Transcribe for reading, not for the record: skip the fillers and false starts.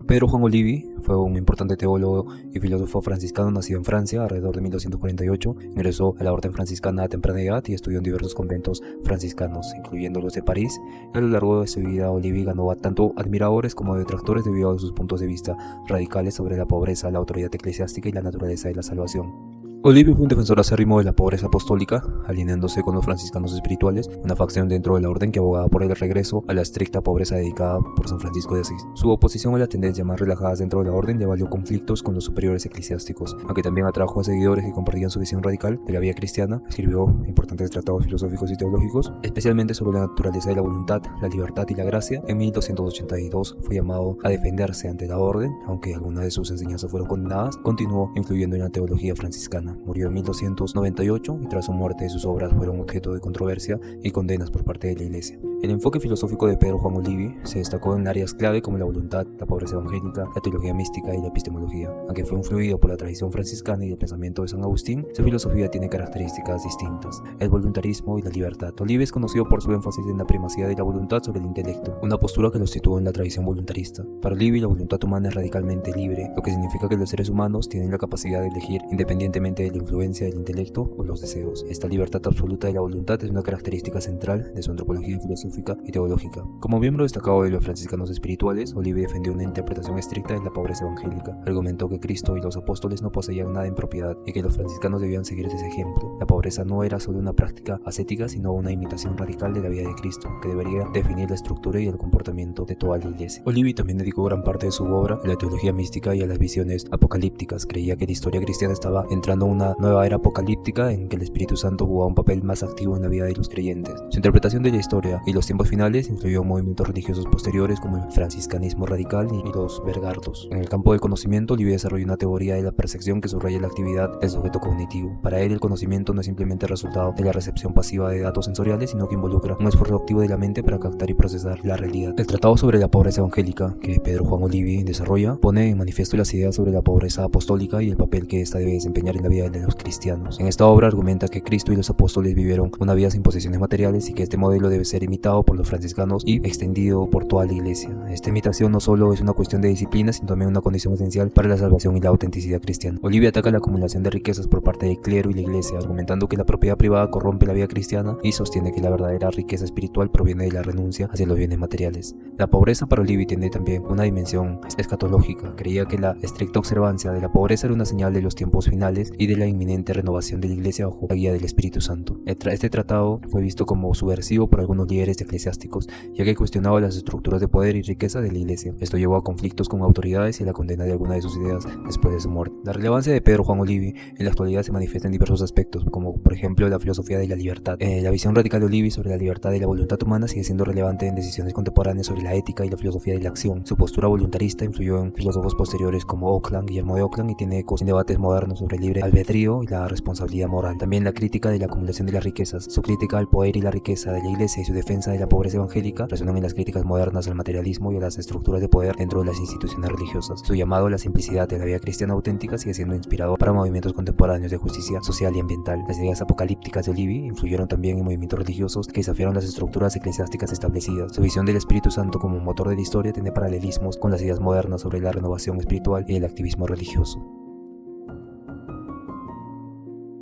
Pedro Juan Olivi fue un importante teólogo y filósofo franciscano nacido en Francia alrededor de 1248. Ingresó a la orden franciscana a temprana edad y estudió en diversos conventos franciscanos, incluyendo los de París. A lo largo de su vida, Olivi ganó a tanto admiradores como detractores debido a sus puntos de vista radicales sobre la pobreza, la autoridad eclesiástica y la naturaleza de la salvación. Olivi fue un defensor acérrimo de la pobreza apostólica, alineándose con los franciscanos espirituales, una facción dentro de la orden que abogaba por el regreso a la estricta pobreza dedicada por San Francisco de Asís. Su oposición a las tendencias más relajadas dentro de la orden le valió conflictos con los superiores eclesiásticos, aunque también atrajo a seguidores que compartían su visión radical de la vida cristiana. Escribió importantes tratados filosóficos y teológicos, especialmente sobre la naturaleza de la voluntad, la libertad y la gracia. En 1282 fue llamado a defenderse ante la orden, aunque algunas de sus enseñanzas fueron condenadas. Continuó influyendo en la teología franciscana. Murió en 1298 y tras su muerte sus obras fueron objeto de controversia y condenas por parte de la Iglesia. El enfoque filosófico de Pedro Juan Olivi se destacó en áreas clave como la voluntad, la pobreza evangélica, la teología mística y la epistemología. Aunque fue influido por la tradición franciscana y el pensamiento de San Agustín, su filosofía tiene características distintas: el voluntarismo y la libertad. Olivi es conocido por su énfasis en la primacía de la voluntad sobre el intelecto, una postura que lo situó en la tradición voluntarista. Para Olivi, la voluntad humana es radicalmente libre, lo que significa que los seres humanos tienen la capacidad de elegir independientemente de la influencia del intelecto o los deseos. Esta libertad absoluta de la voluntad es una característica central de su antropología filosófica y teológica. Como miembro destacado de los franciscanos espirituales, Olivi defendió una interpretación estricta de la pobreza evangélica. Argumentó que Cristo y los apóstoles no poseían nada en propiedad y que los franciscanos debían seguir ese ejemplo. La pobreza no era solo una práctica ascética, sino una imitación radical de la vida de Cristo, que debería definir la estructura y el comportamiento de toda la Iglesia. Olivi también dedicó gran parte de su obra a la teología mística y a las visiones apocalípticas. Creía que la historia cristiana estaba entrando a una nueva era apocalíptica en que el Espíritu Santo jugaba un papel más activo en la vida de los creyentes. Su interpretación de la historia y los tiempos finales influyó en movimientos religiosos posteriores como el franciscanismo radical y los vergardos. En el campo del conocimiento, Olivi desarrolló una teoría de la percepción que subraya la actividad del sujeto cognitivo. Para él, el conocimiento no es simplemente el resultado de la recepción pasiva de datos sensoriales, sino que involucra un esfuerzo activo de la mente para captar y procesar la realidad. El tratado sobre la pobreza evangélica que Pedro Juan Olivi desarrolla pone en manifiesto las ideas sobre la pobreza apostólica y el papel que ésta debe desempeñar en la vida de los cristianos. En esta obra argumenta que Cristo y los apóstoles vivieron una vida sin posesiones materiales y que este modelo debe ser imitado por los franciscanos y extendido por toda la Iglesia. Esta imitación no solo es una cuestión de disciplina, sino también una condición esencial para la salvación y la autenticidad cristiana. Olivi ataca la acumulación de riquezas por parte del clero y la Iglesia, argumentando que la propiedad privada corrompe la vida cristiana, y sostiene que la verdadera riqueza espiritual proviene de la renuncia hacia los bienes materiales. La pobreza para Olivi tiene también una dimensión escatológica. Creía que la estricta observancia de la pobreza era una señal de los tiempos finales y de la inminente renovación de la Iglesia bajo la guía del Espíritu Santo. Este tratado fue visto como subversivo por algunos líderes eclesiásticos, ya que cuestionaba las estructuras de poder y riqueza de la Iglesia. Esto llevó a conflictos con autoridades y a la condena de algunas de sus ideas después de su muerte. La relevancia de Pedro Juan Olivi en la actualidad se manifiesta en diversos aspectos, como por ejemplo la filosofía de la libertad. La visión radical de Olivi sobre la libertad y la voluntad humana sigue siendo relevante en decisiones contemporáneas sobre la ética y la filosofía de la acción. Su postura voluntarista influyó en filósofos posteriores como Auckland, Guillermo de Auckland, y tiene ecos en debates modernos sobre el libre albedrío y la responsabilidad moral. También la crítica de la acumulación de las riquezas, su crítica al poder y la riqueza de la Iglesia y su defensa de la pobreza evangélica resuenan en las críticas modernas al materialismo y a las estructuras de poder dentro de las instituciones religiosas. Su llamado a la simplicidad de la vida cristiana auténtica sigue siendo inspirador para movimientos contemporáneos de justicia social y ambiental. Las ideas apocalípticas de Olivi influyeron también en movimientos religiosos que desafiaron las estructuras eclesiásticas establecidas. Su visión del Espíritu Santo como motor de la historia tiene paralelismos con las ideas modernas sobre la renovación espiritual y el activismo religioso.